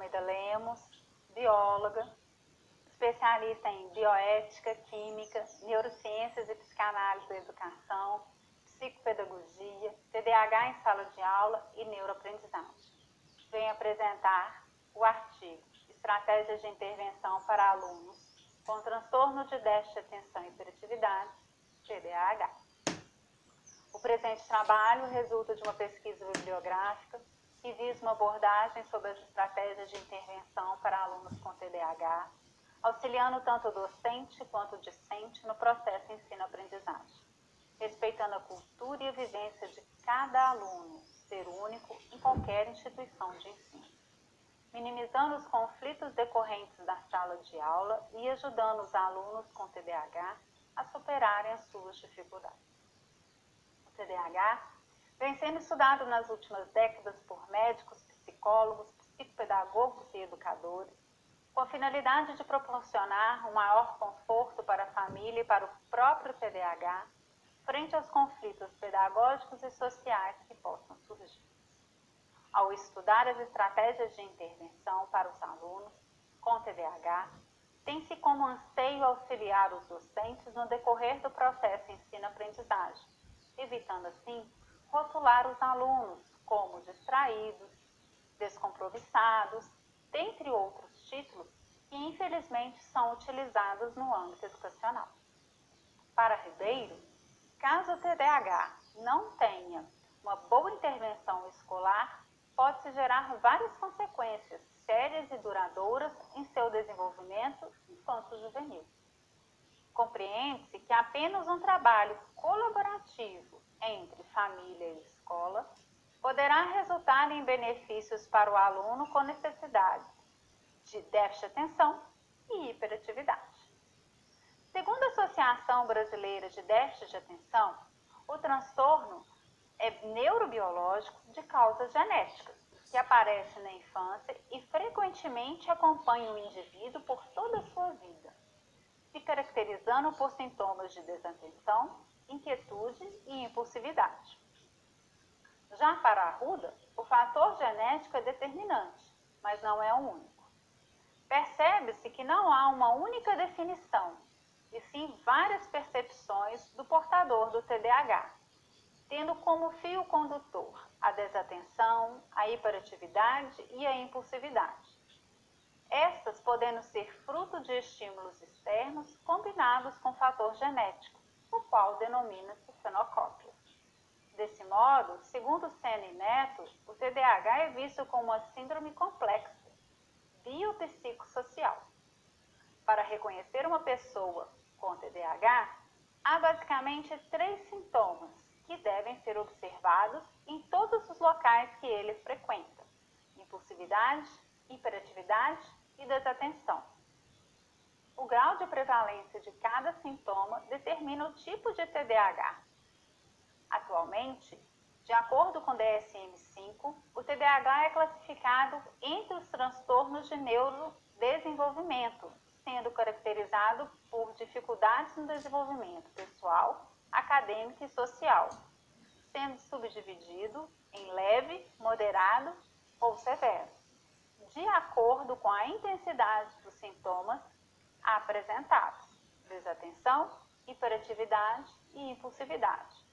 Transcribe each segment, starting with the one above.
Armida Lemos, bióloga, especialista em bioética, química, neurociências e psicanálise da educação, psicopedagogia, TDAH em sala de aula e neuroaprendizagem. Venho apresentar o artigo Estratégias de Intervenção para Alunos com transtorno de déficit de atenção e hiperatividade, TDAH. O presente trabalho resulta de uma pesquisa bibliográfica que visa uma abordagem sobre as estratégias de intervenção para alunos com TDAH, auxiliando tanto o docente quanto o discente no processo ensino-aprendizagem, respeitando a cultura e a vivência de cada aluno, ser único em qualquer instituição de ensino, minimizando os conflitos decorrentes da sala de aula e ajudando os alunos com TDAH a superarem as suas dificuldades. O TDAH vem sendo estudado nas últimas décadas por médicos, psicólogos, psicopedagogos e educadores, com a finalidade de proporcionar um maior conforto para a família e para o próprio TDAH, frente aos conflitos pedagógicos e sociais que possam surgir. Ao estudar as estratégias de intervenção para os alunos com TDAH, tem-se como anseio auxiliar os docentes no decorrer do processo ensino-aprendizagem, evitando assim rotular os alunos como distraídos, descompromissados, dentre outros títulos que infelizmente são utilizados no âmbito educacional. Para Ribeiro, caso o TDAH não tenha uma boa intervenção escolar, pode-se gerar várias consequências sérias e duradouras em seu desenvolvimento enquanto juvenil. Compreende-se que apenas um trabalho colaborativo entre família e escola poderá resultar em benefícios para o aluno com necessidades de déficit de atenção e hiperatividade. Segundo a Associação Brasileira de Déficit de Atenção, o transtorno é neurobiológico de causas genéticas, que aparece na infância e frequentemente acompanha o indivíduo por toda a sua vida, se caracterizando por sintomas de desatenção, inquietude e impulsividade. Já para a Arruda, o fator genético é determinante, mas não é o único. Percebe-se que não há uma única definição, e sim várias percepções do portador do TDAH, tendo como fio condutor a desatenção, a hiperatividade e a impulsividade. Estas podendo ser fruto de estímulos externos combinados com fator genético, o qual denomina-se fenocópia. Desse modo, segundo Senna e Neto, o TDAH é visto como uma síndrome complexa, biopsicossocial. Para reconhecer uma pessoa com TDAH, há basicamente 3 sintomas que devem ser observados em todos os locais que ele frequenta: impulsividade, hiperatividade e desatenção. O grau de prevalência de cada sintoma determina o tipo de TDAH. Atualmente, de acordo com o DSM-5, o TDAH é classificado entre os transtornos de neurodesenvolvimento, sendo caracterizado por dificuldades no desenvolvimento pessoal, acadêmico e social, sendo subdividido em leve, moderado ou severo, de acordo com a intensidade dos sintomas apresentados: desatenção, hiperatividade e impulsividade,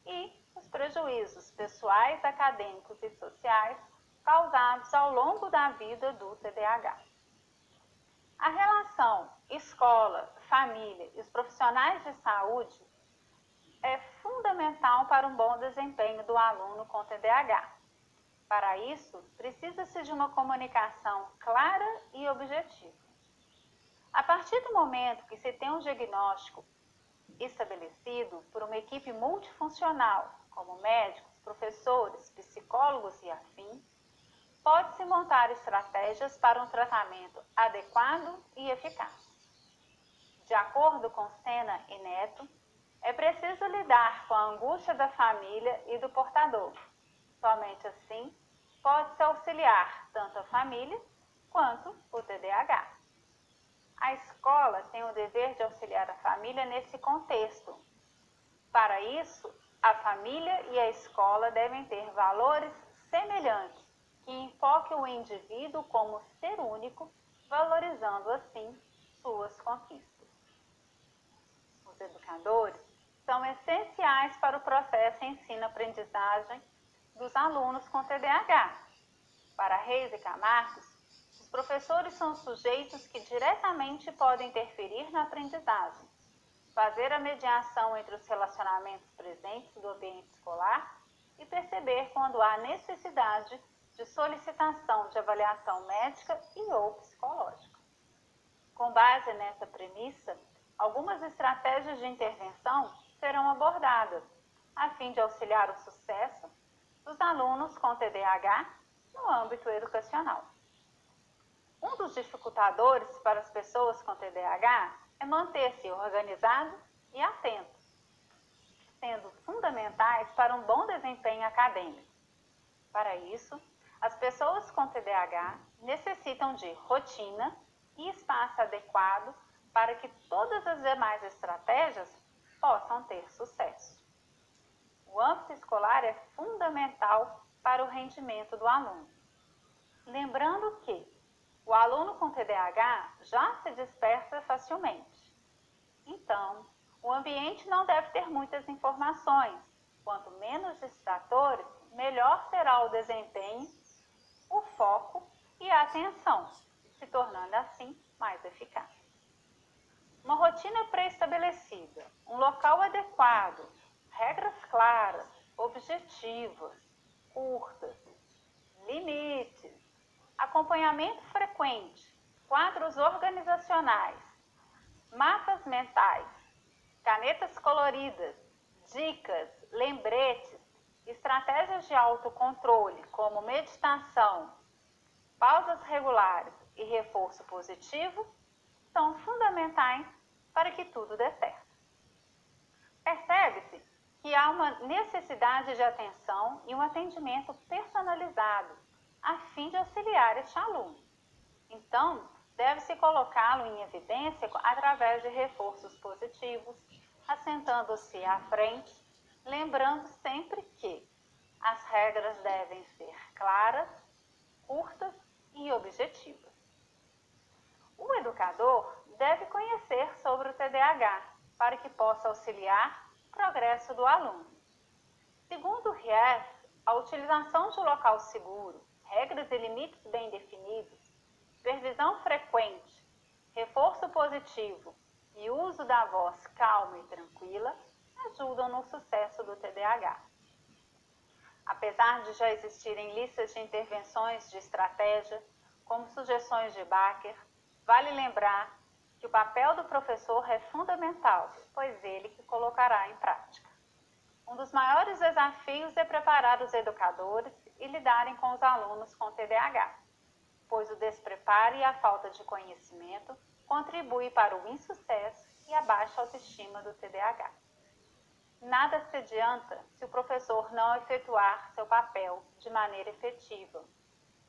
e os prejuízos pessoais, acadêmicos e sociais causados ao longo da vida do TDAH. A relação escola, família e os profissionais de saúde é fundamental para um bom desempenho do aluno com TDAH. Para isso, precisa-se de uma comunicação clara e objetiva. A partir do momento que se tem um diagnóstico estabelecido por uma equipe multifuncional, como médicos, professores, psicólogos e afins, pode-se montar estratégias para um tratamento adequado e eficaz. De acordo com Senna e Neto, é preciso lidar com a angústia da família e do portador. Somente assim pode-se auxiliar tanto a família quanto o TDAH. A escola tem o dever de auxiliar a família nesse contexto. Para isso, a família e a escola devem ter valores semelhantes, que que enfoque o indivíduo como ser único, valorizando assim suas conquistas. Os educadores são essenciais para o processo ensino-aprendizagem dos alunos com TDAH. Para Reis e Camargos, os professores são sujeitos que diretamente podem interferir na aprendizagem, fazer a mediação entre os relacionamentos presentes do ambiente escolar e perceber quando há necessidade de solicitação de avaliação médica e ou psicológica. Com base nessa premissa, algumas estratégias de intervenção serão abordadas, a fim de auxiliar o sucesso dos alunos com TDAH no âmbito educacional. Um dos dificultadores para as pessoas com TDAH é manter-se organizado e atento, sendo fundamentais para um bom desempenho acadêmico. Para isso, as pessoas com TDAH necessitam de rotina e espaço adequado para que todas as demais estratégias possam ter sucesso. O âmbito escolar é fundamental para o rendimento do aluno. Lembrando que o aluno com TDAH já se dispersa facilmente. Então, o ambiente não deve ter muitas informações. Quanto menos distratores, melhor será o desempenho, o foco e a atenção, se tornando assim mais eficaz. Uma rotina pré-estabelecida, um local adequado, regras claras, objetivas, curtas, limites, acompanhamento frequente, quadros organizacionais, mapas mentais, canetas coloridas, dicas, lembretes, estratégias de autocontrole, como meditação, pausas regulares e reforço positivo, são fundamentais para que tudo dê certo. Percebe-se que há uma necessidade de atenção e um atendimento personalizado, a fim de auxiliar este aluno. Então, deve-se colocá-lo em evidência através de reforços positivos, assentando-se à frente, lembrando sempre que as regras devem ser claras, curtas e objetivas. O educador deve conhecer sobre o TDAH para que possa auxiliar o progresso do aluno. Segundo Ries, a utilização de um local seguro, regras e limites bem definidos, supervisão frequente, reforço positivo e uso da voz calma e tranquila ajudam no sucesso do TDAH. Apesar de já existirem listas de intervenções de estratégia, como sugestões de Baker, vale lembrar que o papel do professor é fundamental, pois ele que colocará em prática. Um dos maiores desafios é preparar os educadores e lidarem com os alunos com TDAH, pois o despreparo e a falta de conhecimento contribuem para o insucesso e a baixa autoestima do TDAH. Nada se adianta se o professor não efetuar seu papel de maneira efetiva,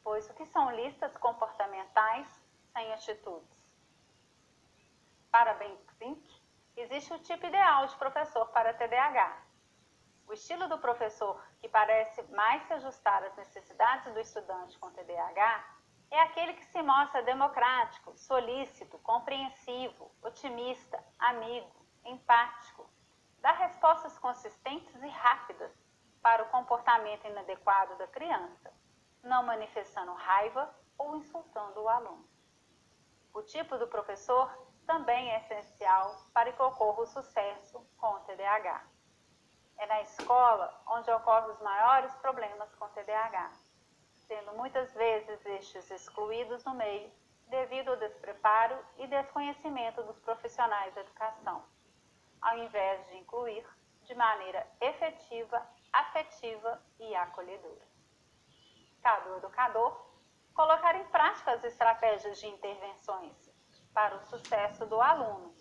pois o que são listas comportamentais sem atitudes? Para Benck, existe o tipo ideal de professor para TDAH. O estilo do professor que parece mais se ajustar às necessidades do estudante com TDAH é aquele que se mostra democrático, solícito, compreensivo, otimista, amigo, empático, dá respostas consistentes e rápidas para o comportamento inadequado da criança, não manifestando raiva ou insultando o aluno. O tipo do professor também é essencial para que ocorra o sucesso com o TDAH. É na escola onde ocorrem os maiores problemas com TDAH, sendo muitas vezes estes excluídos no meio devido ao despreparo e desconhecimento dos profissionais da educação, ao invés de incluir de maneira efetiva, afetiva e acolhedora. Cabe ao educador colocar em prática as estratégias de intervenções para o sucesso do aluno,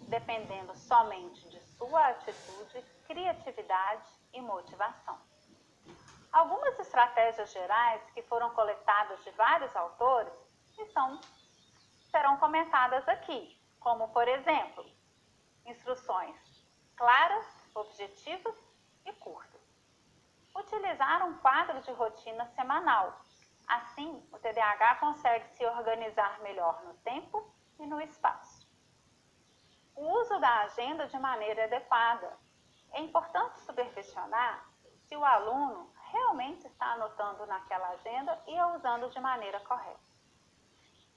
dependendo somente de sua atitude, criatividade e motivação. Algumas estratégias gerais que foram coletadas de vários autores serão comentadas aqui, como, por exemplo, instruções claras, objetivas e curtas. Utilizar um quadro de rotina semanal, Assim, o TDAH consegue se organizar melhor no tempo e no espaço. O uso da agenda de maneira adequada. É importante supervisionar se o aluno realmente está anotando naquela agenda e a usando de maneira correta.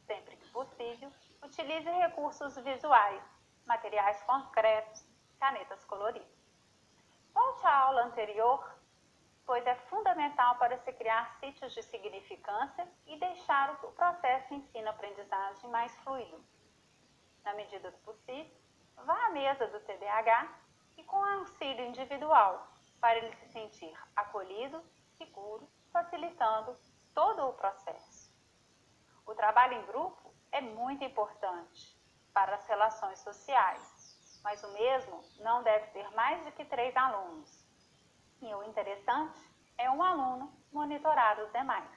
Sempre que possível, utilize recursos visuais, materiais concretos, canetas coloridas. Volte à aula anterior, pois é fundamental para se criar sítios de significância e deixar o processo ensino-aprendizagem mais fluido. Na medida do possível, vá à mesa do TDAH e com auxílio individual, para ele se sentir acolhido, seguro, facilitando todo o processo. O trabalho em grupo é muito importante para as relações sociais, mas o mesmo não deve ter mais de que 3 alunos. E o interessante é um aluno monitorar os demais.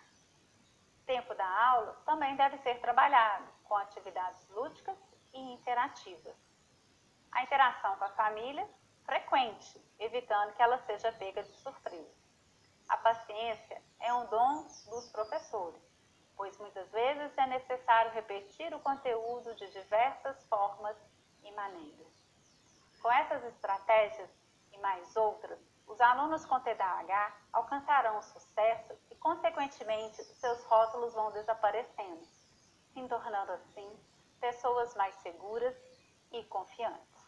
O tempo da aula também deve ser trabalhado com atividades lúdicas e interativas. A interação com a família, frequente, evitando que ela seja pega de surpresa. A paciência é um dom dos professores, pois muitas vezes é necessário repetir o conteúdo de diversas formas e maneiras. Com essas estratégias e mais outras, os alunos com TDAH alcançarão sucesso e, consequentemente, seus rótulos vão desaparecendo, se tornando assim pessoas mais seguras e confiantes.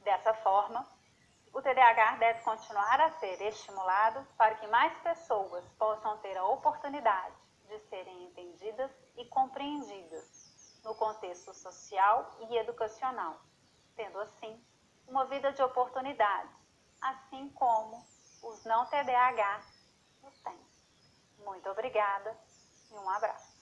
Dessa forma, o TDAH deve continuar a ser estimulado para que mais pessoas possam ter a oportunidade de serem entendidas e compreendidas no contexto social e educacional, tendo assim uma vida de oportunidades, assim como os não TDAH o têm. Muito obrigada e um abraço.